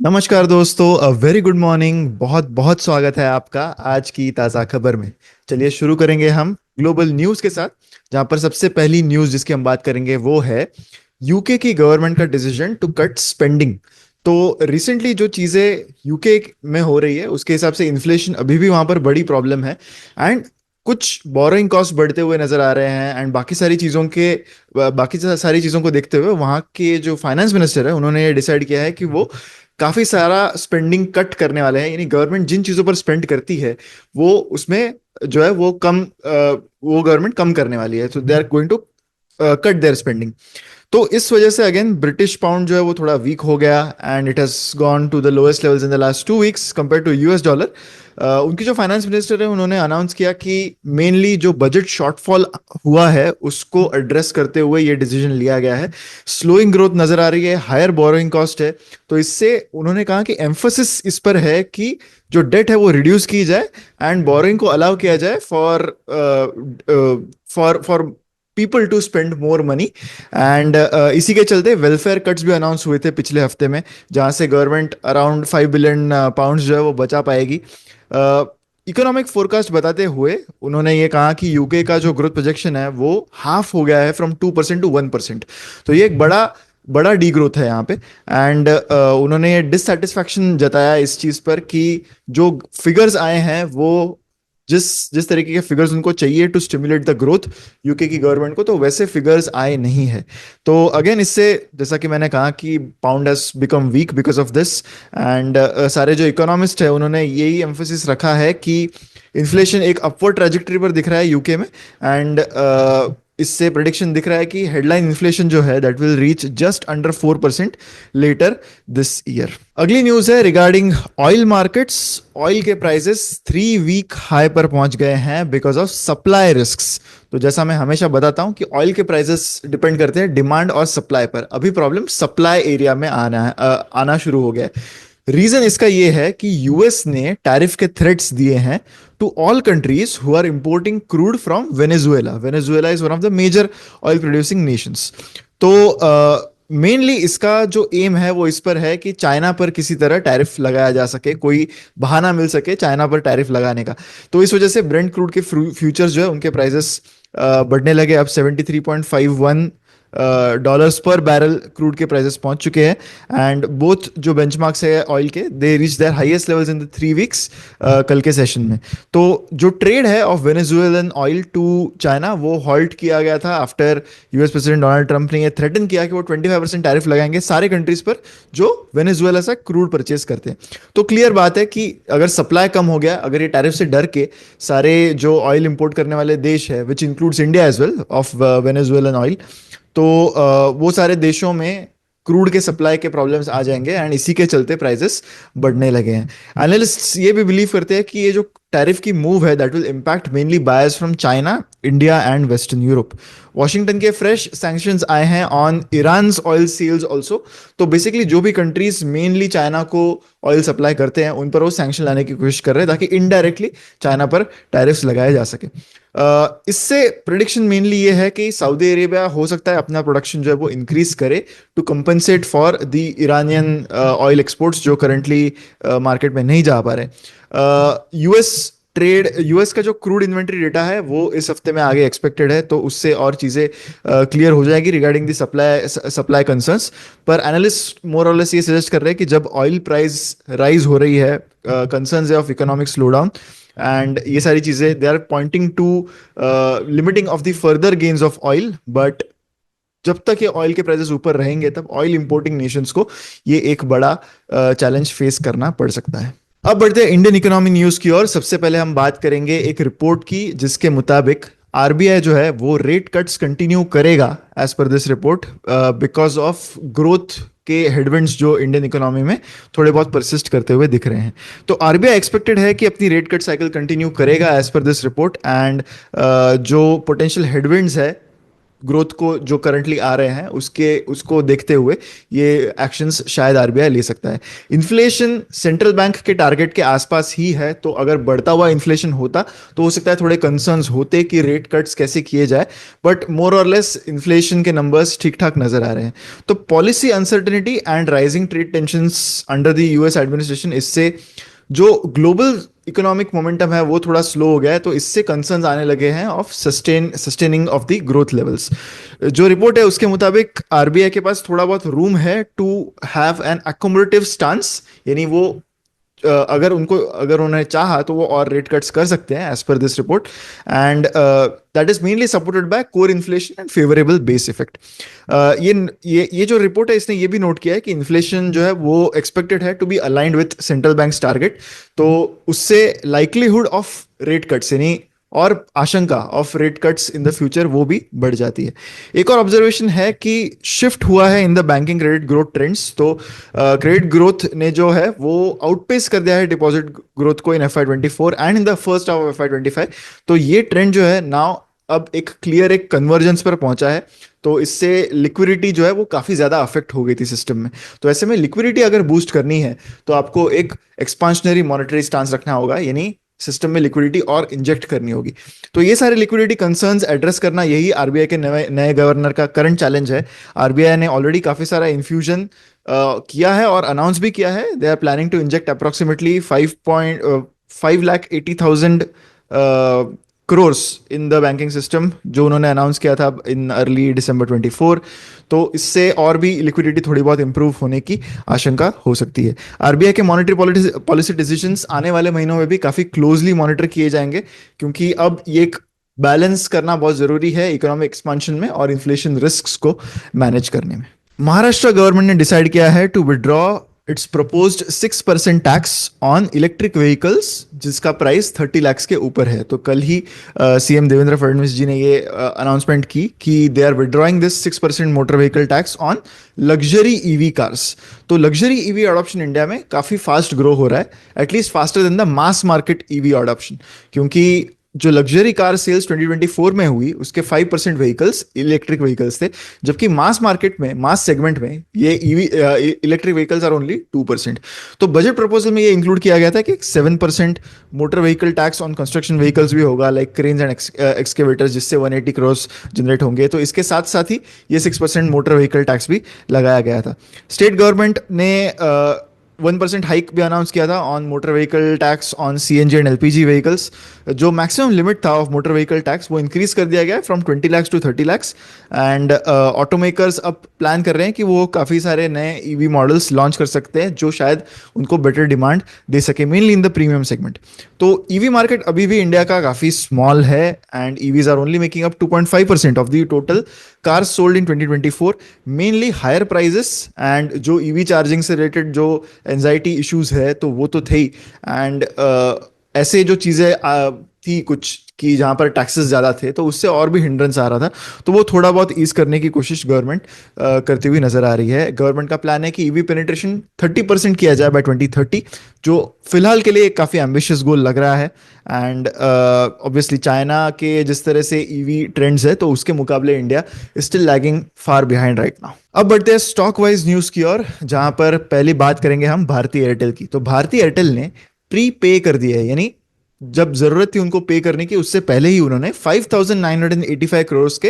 नमस्कार दोस्तों, a very good morning. बहुत बहुत स्वागत है आपका आज की ताज़ा खबर में। चलिए शुरू करेंगे हम ग्लोबल न्यूज़ के साथ। जहां पर सबसे पहली न्यूज़ जिसकी हम बात करेंगे वो है यूके की गवर्नमेंट का डिसीजन टू कट स्पेंडिंग। तो रिसेंटली जो चीज़ें यूके में हो रही है उसके हिसाब से इन्फ्लेशन अभी भी वहां पर बड़ी प्रॉब्लम है। एंड कुछ बोरोइंग कॉस्ट बढ़ते हुए नजर आ रहे हैं। एंड बाकी सारी चीज़ों को देखते हुए वहाँ के जो फाइनेंस मिनिस्टर है उन्होंने ये डिसाइड किया है कि वो काफी सारा स्पेंडिंग कट करने वाले हैं। यानी गवर्नमेंट जिन चीजों पर स्पेंड करती है वो उसमें जो है वो गवर्नमेंट कम करने वाली है। So they are going to cut their spending. तो इस वजह से अगेन ब्रिटिश पाउंड जो है वो थोड़ा वीक हो गया and it has gone to the lowest levels in the last 2 weeks compare to US dollar. उनकी जो फाइनेंस मिनिस्टर है उन्होंने अनाउंस किया कि मेनली जो बजट शॉर्टफॉल हुआ है उसको एड्रेस करते हुए ये डिसीजन लिया गया है। स्लोइंग ग्रोथ नजर आ रही है, हायर बोरोइंग कॉस्ट है। तो इससे उन्होंने कहा कि एम्फोसिस इस पर है कि जो डेट है वो रिड्यूस की जाए एंड बोरोइंग को अलाउ किया जाए for for people to spend more money. And इसी के चलते वेलफेयर कट्स भी अनाउंस हुए थे पिछले हफ्ते में, जहां से गवर्नमेंट अराउंड 5 बिलियन पाउंड्स जो है वो बचा पाएगी। इकोनॉमिक फोरकास्ट बताते हुए उन्होंने ये कहा कि यूके का जो ग्रोथ प्रोजेक्शन है वो हाफ हो गया है, फ्रॉम 2% टू 1%। तो ये एक बड़ा बड़ा डी ग्रोथ है यहाँ पे। एंड उन्होंने ये डिससेटिस्फैक्शन जताया इस चीज पर कि जो फिगर्स आए हैं वो जिस जिस तरीके के फिगर्स उनको चाहिए to stimulate the growth UK की गवर्नमेंट को, तो वैसे फिगर्स आए नहीं है। तो अगेन इससे जैसा कि मैंने कहा कि pound has become weak because of this. And सारे जो इकोनॉमिस्ट है उन्होंने यही एम्फोसिस रखा है कि इन्फ्लेशन एक अपवर्ड ट्रेजेक्टरी पर दिख रहा है यूके में। एंड इससे प्रेडिक्शन दिख रहा है कि हेडलाइन इन्फ्लेशन जो है that will reach just under 4% later this year. अगली न्यूज है रिगार्डिंग ऑयल मार्केट्स। ऑयल के प्राइसेस 3 वीक हाई पर पहुंच गए हैं बिकॉज ऑफ सप्लाई रिस्क्स। तो जैसा मैं हमेशा बताता हूं कि ऑयल के प्राइसेस डिपेंड करते हैं डिमांड और सप्लाई पर। अभी प्रॉब्लम सप्लाई एरिया में आना शुरू हो गया है। रीजन इसका यह है कि यूएस ने टैरिफ के थ्रेट्स दिए हैं to all countries who are importing crude from Venezuela. Venezuela is one of the major oil producing nations. तो मेनली इसका जो एम है वो इस पर है कि चाइना पर किसी तरह टैरिफ लगाया जा सके, कोई बहाना मिल सके चाइना पर टैरिफ लगाने का। तो इस वजह से ब्रेंट क्रूड के फ्यूचर्स जो है उनके प्राइसेस बढ़ने लगे। अब 73.51 डॉलर्स पर बैरल क्रूड के प्राइसेस पहुंच चुके हैं। एंड बोथ जो बेंचमार्क्स है ऑयल के they reach their highest levels in the 3 weeks कल के सेशन में। तो जो ट्रेड है of Venezuelan oil to China वो हॉल्ट किया गया था after US president Donald Trump ने ये थ्रेटन किया कि वो 25% टैरिफ लगाएंगे सारे कंट्रीज पर जो वेनेजुएला से क्रूड परचेज करते हैं। तो क्लियर बात है कि अगर सप्लाई कम हो गया, अगर ये टैरिफ से डर के सारे जो ऑयल इंपोर्ट करने वाले देश है which includes India as well of Venezuelan oil, तो वो सारे देशों में क्रूड के सप्लाई के प्रॉब्लम्स आ जाएंगे एंड इसी के चलते प्राइसेस बढ़ने लगे हैं। एनालिस्ट्स ये भी बिलीव करते हैं कि ये जो टैरिफ की मूव है that will impact mainly buyers from China, India and western Europe. Washington के फ्रेश सैंक्शंस आए हैं on Iran oil sales also. तो बेसिकली जो भी कंट्रीज मेनली चाइना को ऑयल सप्लाई करते हैं उन पर वो सैंक्शन लाने की कोशिश कर रहे हैं ताकि इनडायरेक्टली चाइना पर टैरिफ्स लगाए जा सके। इससे प्रिडिक्शन मेनली ये है कि सऊदी अरेबिया हो सकता है अपना प्रोडक्शन जो है वो इंक्रीज करे to compensate for the Iranian oil exports जो करंटली मार्केट में नहीं जा पा रहे। यूएस का जो क्रूड इन्वेंट्री डेटा है वो इस हफ्ते में आगे एक्सपेक्टेड है, तो उससे और चीजें क्लियर हो जाएगी रिगार्डिंग दी सप्लाई कंसर्न्स। पर एनालिस्ट मोर और लेस ये सजेस्ट कर रहे हैं कि जब ऑयल प्राइस राइज हो रही है, कंसर्न्स है of economic slow down and ये सारी चीजें they are pointing to limiting of the further gains of oil. But जब तक ये ऑयल के प्राइसेस ऊपर रहेंगे तब ऑयल इंपोर्टिंग नेशंस को ये एक बड़ा चैलेंज फेस करना पड़ सकता है। अब बढ़ते हैं इंडियन इकोनॉमी न्यूज की ओर। सबसे पहले हम बात करेंगे एक रिपोर्ट की जिसके मुताबिक आरबीआई जो है वो रेट कट्स कंटिन्यू करेगा as per this report because of growth के हेडविंड्स जो इंडियन इकोनॉमी में थोड़े बहुत परसिस्ट करते हुए दिख रहे हैं। तो आरबीआई एक्सपेक्टेड है कि अपनी रेट कट साइकिल कंटिन्यू करेगा as per this report. And जो पोटेंशियल हेडविंड्स है ग्रोथ को जो करंटली आ रहे हैं उसके उसको देखते हुए ये एक्शंस शायद आरबीआई ले सकता है। इन्फ्लेशन सेंट्रल बैंक के टारगेट के आसपास ही है, तो अगर बढ़ता हुआ इन्फ्लेशन होता तो हो सकता है थोड़े कंसर्न्स होते कि रेट कट्स कैसे किए जाए, बट मोर और लेस इन्फ्लेशन के नंबर्स ठीक ठाक नजर आ रहे हैं। तो policy uncertainty and rising trade tensions under the US administration, इससे जो ग्लोबल इकोनॉमिक मोमेंटम है वो थोड़ा स्लो हो गया है, तो इससे कंसर्न्स आने लगे हैं of sustaining of the growth levels. जो रिपोर्ट है उसके मुताबिक आरबीआई के पास थोड़ा बहुत रूम है to have an accommodative stance, यानी वो अगर उन्हें चाहा तो वो और रेट कट्स कर सकते हैं as per this report, and that is mainly supported by core inflation and favourable base effect. ये जो रिपोर्ट है इसने ये भी नोट किया है कि इन्फ्लेशन जो है वो एक्सपेक्टेड है to be aligned with central banks target, तो उससे लाइकलीहुड ऑफ रेट कट्स यानी और आशंका of rate cuts in the future वो भी बढ़ जाती है। एक और ऑब्जर्वेशन है कि शिफ्ट हुआ है इन the banking credit growth trends, तो क्रेडिट ग्रोथ ने जो है वो आउटपेस कर दिया है डिपॉजिट ग्रोथ को इन FY24 and in the first half of FY25। तो ये ट्रेंड जो है नाउ अब एक क्लियर एक कन्वर्जेंस पर पहुंचा है, तो इससे लिक्विडिटी जो है वो काफी ज्यादा अफेक्ट हो गई थी सिस्टम में। तो ऐसे में लिक्विडिटी अगर बूस्ट करनी है तो आपको एक एक्सपांशनरी मॉनेटरी स्टांस रखना होगा, यानी सिस्टम में लिक्विडिटी और इंजेक्ट करनी होगी। तो ये सारे लिक्विडिटी कंसर्न्स एड्रेस करना यही आरबीआई के नए नए गवर्नर का करंट चैलेंज है। आरबीआई ने ऑलरेडी काफी सारा इन्फ्यूजन किया है और अनाउंस भी किया है। They are planning to inject approximately 5,80,000 crores in the banking system, जो उन्होंने अनाउंस किया था इन अर्ली दिसंबर 24। तो इससे और भी लिक्विडिटी थोड़ी बहुत इंप्रूव होने की आशंका हो सकती है। आरबीआई के मॉनेटरी पॉलिसी डिसीजंस आने वाले महीनों में भी काफी क्लोजली मॉनिटर किए जाएंगे, क्योंकि अब ये एक बैलेंस करना बहुत जरूरी है इकोनॉमिक एक्सपांशन में और इन्फ्लेशन रिस्क्स को मैनेज करने में। महाराष्ट्र गवर्नमेंट ने डिसाइड किया है to withdraw its proposed 6% tax on electric vehicles, जिसका प्राइस 30 लाख के ऊपर है। तो कल ही सीएम देवेंद्र फडणवीस जी ने ये अनाउंसमेंट की कि they are withdrawing this 6% motor vehicle tax on luxury EV cars. तो लग्जरी ईवी अडॉप्शन इंडिया में काफी फास्ट ग्रो हो रहा है, at least faster than the mass market EV adoption, क्योंकि जो लग्जरी कार सेल्स 2024 में हुई उसके 5% व्हीकल्स इलेक्ट्रिक व्हीकल्स थे, जबकि मास मार्केट में मास सेगमेंट में ये EV electric vehicles are only 2%। तो बजट प्रपोजल में ये इंक्लूड किया गया था कि 7% motor vehicle tax on construction vehicles भी होगा, लाइक क्रेन्स एंड एक्सकेवेटर्स, जिससे 180 करोड़ जनरेट होंगे। तो इसके साथ साथ ही ये 6% मोटर व्हीकल टैक्स भी लगाया गया था। स्टेट गवर्नमेंट ने 1% हाइक भी अनाउंस किया था on motor vehicle tax on CNG and LPG vehicles. जो मैक्सिमम लिमिट था ऑफ मोटर व्हीकल टैक्स वो इंक्रीज कर दिया गया है from 20 lakh to 30 lakh. And automakers अब प्लान कर रहे हैं कि वो काफ़ी सारे नए ईवी मॉडल्स लॉन्च कर सकते हैं जो शायद उनको बेटर डिमांड दे सके, mainly in the premium segment. तो ईवी मार्केट अभी भी इंडिया का काफ़ी स्मॉल है and EVs are only making up 2.5% of the total cars sold in 2024। Mainly higher prices and जो ईवी चार्जिंग से रिलेटेड जो एंजाइटी इश्यूज है तो वो तो थे ही, एंड ऐसे जो चीज़ें थी कुछ कि जहाँ पर टैक्सेस ज़्यादा थे तो उससे और भी हिंड्रेंस आ रहा था, तो वो थोड़ा बहुत ईज करने की कोशिश गवर्नमेंट करती हुई नजर आ रही है। गवर्नमेंट का प्लान है कि ईवी पेनिट्रेशन 30% किया जाए बाय 2030, जो फिलहाल के लिए एक काफ़ी एम्बिशियस गोल लग रहा है। एंड ऑब्वियसली चाइना के जिस तरह से ईवी ट्रेंड्स है तो उसके मुकाबले India still lagging far behind right now. अब बढ़ते हैं स्टॉक वाइज न्यूज़ की ओर, जहाँ पर पहली बात करेंगे हम भारती एयरटेल की। तो भारती एयरटेल ने प्री पे कर दिया है, यानी जब जरूरत थी उनको पे करने की उससे पहले ही उन्होंने 5,985 करोड़ के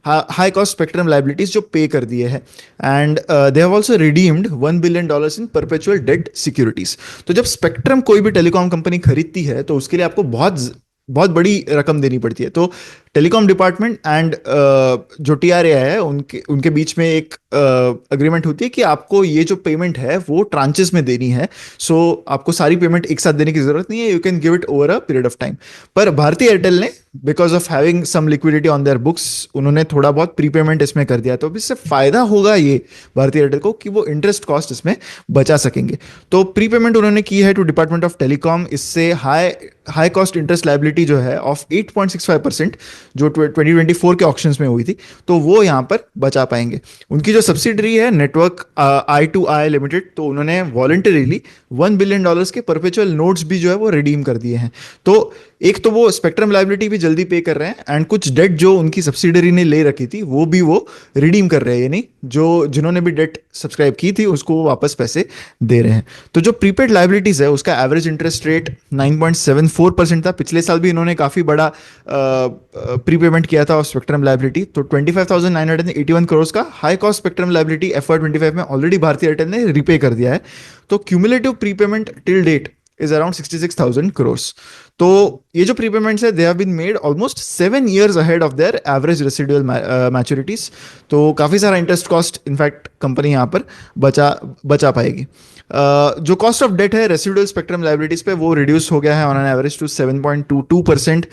हाई कॉस्ट स्पेक्ट्रम लाइबिलिटीज जो पे कर दिए हैं। And they have also redeemed $1 billion in perpetual debt securities. तो जब स्पेक्ट्रम कोई भी टेलीकॉम कंपनी खरीदती है तो उसके लिए आपको बहुत बड़ी रकम देनी पड़ती है। तो टेलीकॉम डिपार्टमेंट एंड जो टीआरए है उनके बीच में एक अग्रीमेंट होती है कि आपको ये जो पेमेंट है वो ट्रांचेस में देनी है। सो आपको सारी पेमेंट एक साथ देने की जरूरत नहीं है, you can give it over a period of time. पर भारती एयरटेल ने because of having some liquidity on their books उन्होंने थोड़ा बहुत प्रीपेमेंट इसमें कर दिया, तो इससे फायदा होगा ये भारती एयरटेल को कि वो इंटरेस्ट कॉस्ट इसमें बचा सकेंगे। तो प्रीपेमेंट उन्होंने की है टू डिपार्टमेंट ऑफ टेलीकॉम, इससे हाई कॉस्ट इंटरेस्ट लाइबिलिटी जो है ऑफ 8.65% जो 2024 के ऑक्शंस में हुई थी तो वो यहाँ पर बचा पाएंगे। उनकी जो सब्सिडरी है नेटवर्क I2I लिमिटेड, तो उन्होंने वॉलंटरीली $1 बिलियन के परपेचुअल नोट्स भी जो है वो रिडीम कर दिए हैं। तो एक तो वो स्पेक्ट्रम लाइबिलिटी भी जल्दी पे कर रहे हैं, एंड कुछ डेट जो उनकी सब्सिडरी ने ले रखी थी वो भी वो रिडीम कर रहे हैं, यानी जो जिन्होंने भी डेट सब्सक्राइब की थी उसको वो वापस पैसे दे रहे हैं। तो जो प्रीपेड लाइबिलिटीज है उसका एवरेज इंटरेस्ट रेट 9.74% था। पिछले साल भी इन्होंने काफी बड़ा प्रीपेमेंट किया था ऑफ स्पेक्ट्रम लाइबिलिटी। तो 25,981 करोड़ का high cost spectrum liability FY 25 में ऑलरेडी भारतीय एयरटेल ने रिपे कर दिया है। तो cumulative prepayment till date is around 66,000 crore. तो ये जो प्रीपेमेंट्स है they have been made almost 7 years ahead of their average residual maturities. तो काफी सारा इंटरेस्ट कॉस्ट इनफैक्ट कंपनी यहाँ पर बचा बचा पाएगी। जो कॉस्ट ऑफ डेट है रेसिडुअल स्पेक्ट्रम लाइबिलिटीज पे वो रिड्यूस हो गया है on an average to 7.22%।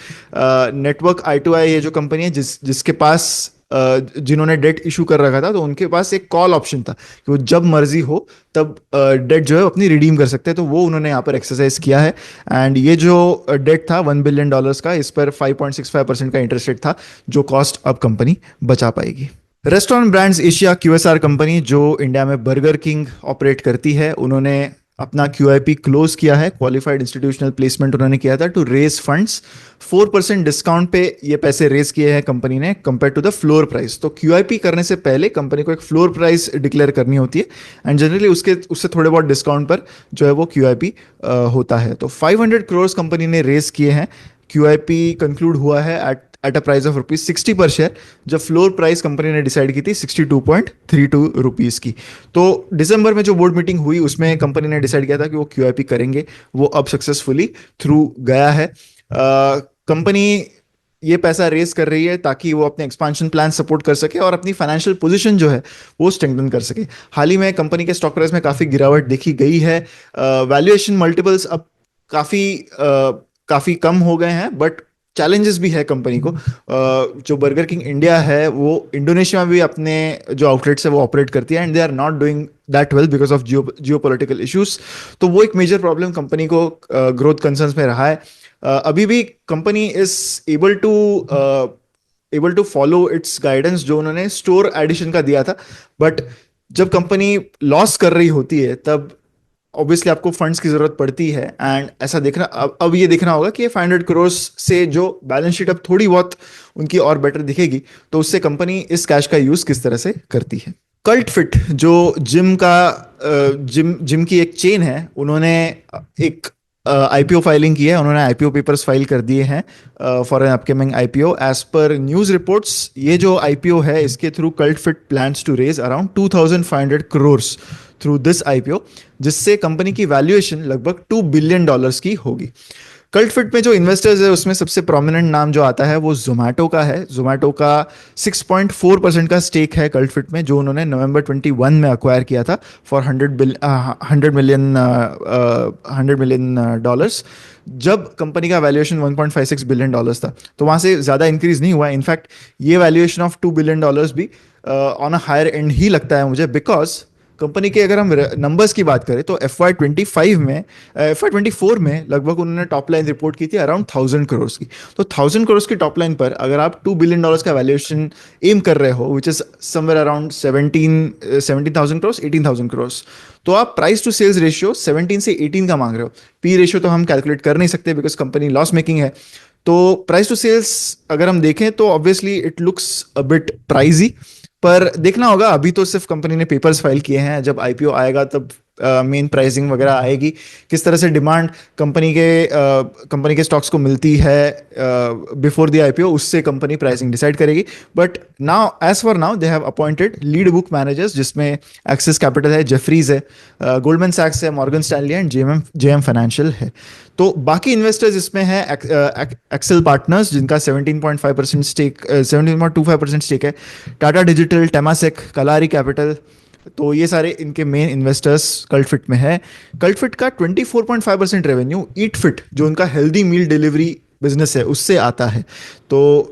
Network आई ये जो कंपनी है जिसके पास जिन्होंने डेट इशू कर रखा था, तो उनके पास एक कॉल ऑप्शन था कि वो जब मर्जी हो तब डेट जो है अपनी रिडीम कर सकते हैं। तो वो उन्होंने यहाँ पर एक्सरसाइज किया है। एंड ये जो डेट था $1 बिलियन का, इस पर 5.65% का इंटरेस्ट रेट था, जो कॉस्ट अब कंपनी बचा पाएगी। Restaurant brands Asia QSR company जो इंडिया में बर्गर किंग ऑपरेट करती है, उन्होंने अपना QIP क्लोज किया है। क्वालिफाइड इंस्टीट्यूशनल प्लेसमेंट उन्होंने किया था टू रेज फंड्स। 4% डिस्काउंट पे ये पैसे रेज किए हैं कंपनी ने compare to the floor price. तो QIP करने से पहले कंपनी को एक फ्लोर प्राइस डिक्लेयर करनी होती है, एंड जनरली उससे थोड़े बहुत डिस्काउंट पर जो है वो QIP होता है। तो 500 करोड़ कंपनी ने रेज किए हैं। QIP कंक्लूड हुआ है एट अ प्राइस ऑफ ₹60 पर शेयर, जब फ्लोर प्राइस कंपनी ने डिसाइड की थी 62.32 रुपीज की। तो दिसंबर में जो बोर्ड मीटिंग हुई उसमें कंपनी ने डिसाइड किया था कि वो QIP करेंगे, वो अब सक्सेसफुली थ्रू गया है। कंपनी ये पैसा रेज कर रही है ताकि वो अपने एक्सपांशन प्लान सपोर्ट कर सके और अपनी फाइनेंशियल पोजीशन जो है वो स्ट्रेंथन कर सके। हाल ही में कंपनी के स्टॉक प्राइस में काफी गिरावट देखी गई है। वैल्यूएशन मल्टीपल्स अब काफी कम हो गए हैं, बट चैलेंजेस भी है कंपनी को। जो बर्गर किंग इंडिया है वो इंडोनेशिया में भी अपने जो आउटलेट्स है वो ऑपरेट करती है, and they are not doing that well because of geopolitical issues. तो वो एक मेजर प्रॉब्लम कंपनी को ग्रोथ कंसर्न्स में रहा है। अभी भी company is able to follow its guidance जो उन्होंने स्टोर एडिशन का दिया था, बट जब कंपनी लॉस कर रही होती है तब ऑब्वियसली आपको फंड्स की जरूरत पड़ती है। एंड ऐसा देखना अब ये देखना होगा कि 500 करोड़ से जो बैलेंस शीट अब थोड़ी बहुत उनकी और बेटर दिखेगी, तो उससे कंपनी इस कैश का यूज किस तरह से करती है। कल्ट फिट जो जिम की एक चेन है, उन्होंने एक IPO फाइलिंग की है। उन्होंने IPO पेपर्स फाइल कर दिए हैं for an upcoming IPO। As पर न्यूज रिपोर्ट्स ये जो IPO है इसके through Cult Fit plans to raise around 2,500 crore through this IPO, जिससे कंपनी की वैल्यूएशन लगभग $2 बिलियन की होगी। कल्ट फिट में जो इन्वेस्टर्स है उसमें सबसे प्रोमिनेंट नाम जो आता है वो जोमैटो का है। जोमैटो का 6.4% का स्टेक है कल्ट फिट में, जो उन्होंने नवंबर 21 में अक्वायर किया था फॉर $100 मिलियन। जब कंपनी का वैल्यूएशन $1.56 बिलियन था, तो वहां से ज्यादा इंक्रीज नहीं हुआ। इनफैक्ट ये वैल्यूएशन ऑफ $2 बिलियन भी ऑन अ हायर एंड ही लगता है मुझे, बिकॉज कंपनी के अगर हम नंबर्स की बात करें तो FY 24 में लगभग उन्होंने टॉप लाइन रिपोर्ट की थी अराउंड 1,000 करोड़ की। तो 1,000 करोड़ की टॉप लाइन पर अगर आप $2 बिलियन का वैल्यूएशन एम कर रहे हो, which is somewhere around 17,000 crore 18,000 crore, तो आप प्राइस टू सेल्स रेशियो 17 से 18 का मांग रहे हो। पी रेशियो तो हम कैलकुलेट कर नहीं सकते बिकॉज कंपनी लॉस मेकिंग है। तो प्राइस टू सेल्स अगर हम देखें तो obviously it looks a bit pricey, पर देखना होगा। अभी तो सिर्फ कंपनी ने पेपर्स फाइल किए हैं, जब IPO आएगा तब मेन प्राइसिंग वगैरह आएगी, किस तरह से डिमांड कंपनी के स्टॉक्स को मिलती है बिफोर द IPO, उससे कंपनी प्राइसिंग डिसाइड करेगी। But now as for now they have appointed lead book managers, जिसमें एक्सिस कैपिटल है, जेफरीज है, गोल्डमैन सैक्स है, Morgan Stanley and JM Financial है। तो बाकी इन्वेस्टर्स इसमें है एक्सेल पार्टनर्स जिनका 17.25% स्टेक है, टाटा डिजिटल, टेमासेक, कलारी कैपिटल। तो ये सारे इनके मेन इन्वेस्टर्स कल्ट फिट में है। कल्ट फिट का 24.5% रेवेन्यू ईट फिट जो उनका हेल्दी मील डिलीवरी बिजनेस है उससे आता है। तो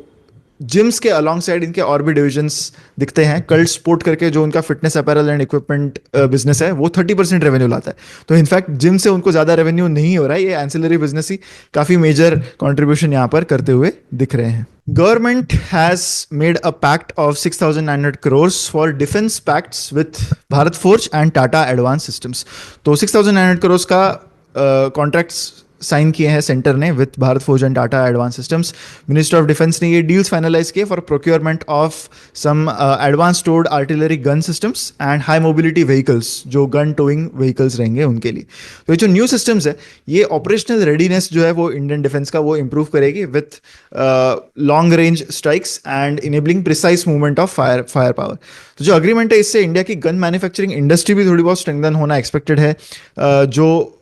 जिम्स के अलॉन्ग साइड इनके और भी डिविजन्स दिखते हैं। कल्ट स्पोर्ट करके जो उनका fitness apparel and equipment business है वो 30% रेवेन्यू लाता है। तो इनफैक्ट जिम से उनको ज्यादा रेवेन्यू नहीं हो रहा है, ये एंसिलरी बिजनेस ही काफी मेजर कंट्रीब्यूशन यहाँ पर करते हुए दिख रहे हैं। Government has made a pact of 6,900 crore for defence pacts with Bharat Forge and Tata advance Systems. तो 6,900 करोड़ का कॉन्ट्रैक्ट्स साइन किए हैं सेंटर ने with Bharat Forge and Tata advance systems. Minister of defence ने ये डील्स फाइनलाइज किए for procurement of some advance टोर्ड artillery gun systems and high mobility vehicles, जो गन टोइंग व्हीकल्स रहेंगे उनके लिए। तो ये जो न्यू सिस्टम्स है, ये ऑपरेशनल रेडीनेस जो है वो इंडियन डिफेंस का वो इंप्रूव करेगी with long range strikes and enabling precise movement of fire power. तो जो अग्रीमेंट है, इससे इंडिया की गन मैन्युफैक्चरिंग इंडस्ट्री भी थोड़ी बहुत स्ट्रेंथन होना एक्सपेक्टेड है, जो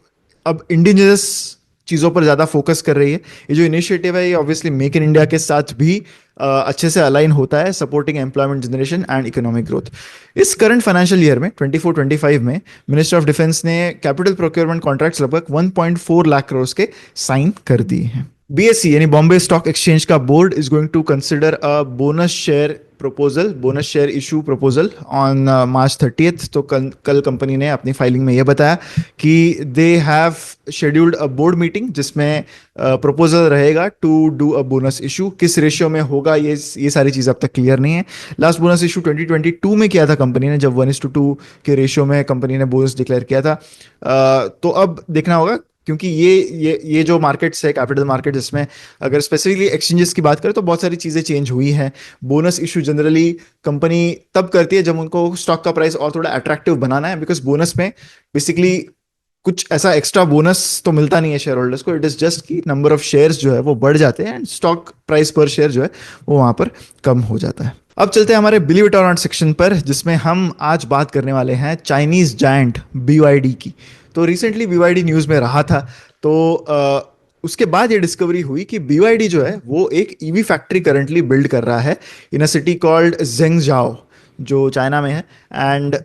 अब इंडिजिनस चीज़ों पर ज़्यादा फोकस कर रही है। ये जो इनिशिएटिव है, ये ऑब्वियसली मेक इन इंडिया के साथ भी अच्छे से अलाइन होता है, supporting employment generation and economic growth. इस करंट फाइनेंशियल ईयर में 24-25 में मिनिस्टर ऑफ डिफेंस ने कैपिटल प्रोक्योरमेंट कॉन्ट्रैक्ट्स लगभग 1.4 लाख करोड़ के साइन कर दिए हैं। बीएसई यानी बॉम्बे स्टॉक एक्सचेंज का board is going to consider a bonus share issue proposal on March 30th। तो कल कंपनी ने अपनी फाइलिंग में यह बताया कि they have scheduled a board meeting जिसमें प्रपोजल रहेगा to do a bonus issue. किस रेशियो में होगा, ये सारी चीज़ अब तक क्लियर नहीं है। लास्ट बोनस इशू 2022 में किया था कंपनी ने, जब 1:2 के रेशियो में कंपनी ने बोनस डिक्लेयर किया था। तो अब देखना होगा, क्योंकि ये जो मार्केट्स है, कैपिटल मार्केट, जिसमें अगर स्पेसिफिकली एक्सचेंजेस की बात करें तो बहुत सारी चीज़ें चेंज हुई हैं। बोनस इशू जनरली कंपनी तब करती है जब उनको स्टॉक का प्राइस और थोड़ा अट्रैक्टिव बनाना है, बिकॉज बोनस में बेसिकली कुछ ऐसा एक्स्ट्रा बोनस तो मिलता नहीं है शेयर होल्डर्स को। इट इज जस्ट कि नंबर ऑफ शेयर्स जो है वो बढ़ जाते हैं एंड स्टॉक प्राइस पर शेयर जो है वो वहां पर कम हो जाता है। अब चलते हैं हमारे बिलीव इट और नॉट सेक्शन पर, जिसमें हम आज बात करने वाले हैं चाइनीज जायंट BYD की। तो रिसेंटली BYD न्यूज़ में रहा था, तो उसके बाद ये डिस्कवरी हुई कि BYD जो है वो एक EV फैक्ट्री करंटली बिल्ड कर रहा है इन अ सिटी कॉल्ड जेंगजाओ, जो चाइना में है। And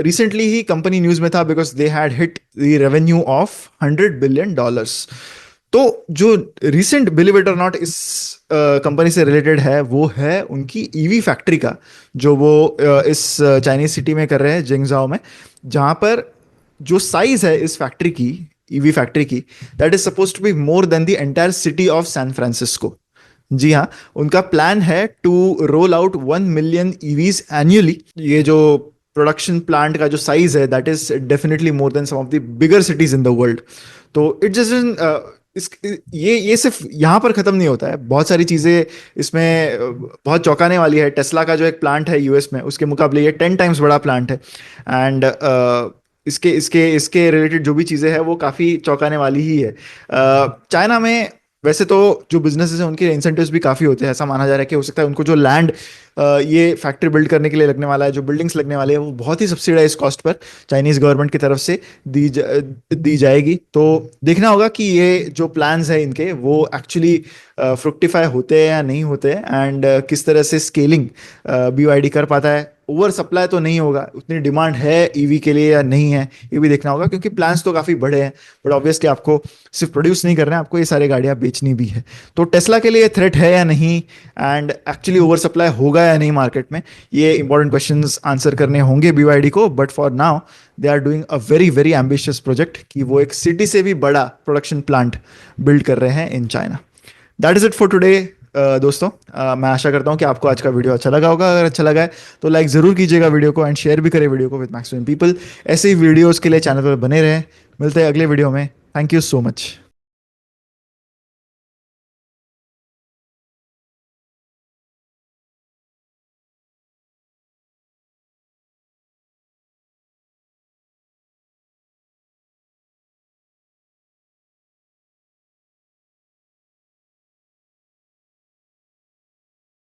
recently he company news में था because they had hit the revenue of $100 billion. तो जो रिसेंट बिलीव इट और नॉट इस कंपनी से रिलेटेड है, वो है उनकी EV फैक्ट्री का, जो वो इस चाइनीज सिटी में कर रहे हैं, जेंगजाओ में, जहां पर जो साइज है इस फैक्ट्री की, EV फैक्ट्री की, that is suppose to be more than the entire city of San Francisco. जी हाँ, उनका प्लान है to roll out 1 million EVs annually. ये जो प्रोडक्शन प्लांट का जो साइज है, that is definitely more than some of the bigger cities in the world. तो इट जस्ट इस ये सिर्फ यहाँ पर खत्म नहीं होता है, बहुत सारी चीजें इसमें बहुत चौंकाने वाली है। टेस्ला का जो एक प्लांट है US में, उसके मुकाबले ये 10 टाइम्स बड़ा प्लांट है। एंड इसके इसके इसके रिलेटेड जो भी चीज़ें हैं वो काफ़ी चौंकाने वाली ही है। चाइना में वैसे तो जो बिजनेसेस हैं उनके इंसेंटिव्स भी काफ़ी होते हैं। ऐसा माना जा रहा है कि हो सकता है उनको जो लैंड ये फैक्ट्री बिल्ड करने के लिए लगने वाला है, जो बिल्डिंग्स लगने वाले हैं, वो बहुत ही सब्सिडाइज कॉस्ट पर चाइनीज गवर्नमेंट की तरफ से दी जाएगी। तो देखना होगा कि ये जो प्लान्स है इनके, वो एक्चुअली फ्रुक्टिफाई होते हैं या नहीं होते हैं, एंड किस तरह से स्केलिंग BYD कर पाता है। ओवर सप्लाई तो नहीं होगा, उतनी डिमांड है EV के लिए या नहीं है, ये भी देखना होगा, क्योंकि प्लान्स तो काफ़ी बड़े हैं। बट ऑब्वियसली आपको सिर्फ प्रोड्यूस नहीं करना है, आपको ये सारी गाड़ियाँ बेचनी भी है। तो टेस्ला के लिए थ्रेट है या नहीं, एंड एक्चुअली ओवर सप्लाई होगा या नहीं मार्केट में, ये इंपॉर्टेंट क्वेश्चंस आंसर करने होंगे BYD को। But for now they are doing a very very ambitious project कि वो एक सिटी से भी बड़ा प्रोडक्शन प्लांट बिल्ड कर रहे हैं in China. That is it for today दोस्तों। मैं आशा करता हूं कि आपको आज का वीडियो अच्छा लगा होगा। अगर अच्छा लगा है तो लाइक ज़रूर कीजिएगा वीडियो को, एंड शेयर भी करें वीडियो को विद मैक्सिमम पीपल। ऐसे ही वीडियोस के लिए चैनल पर बने रहें। मिलते हैं अगले वीडियो में। Thank you so much.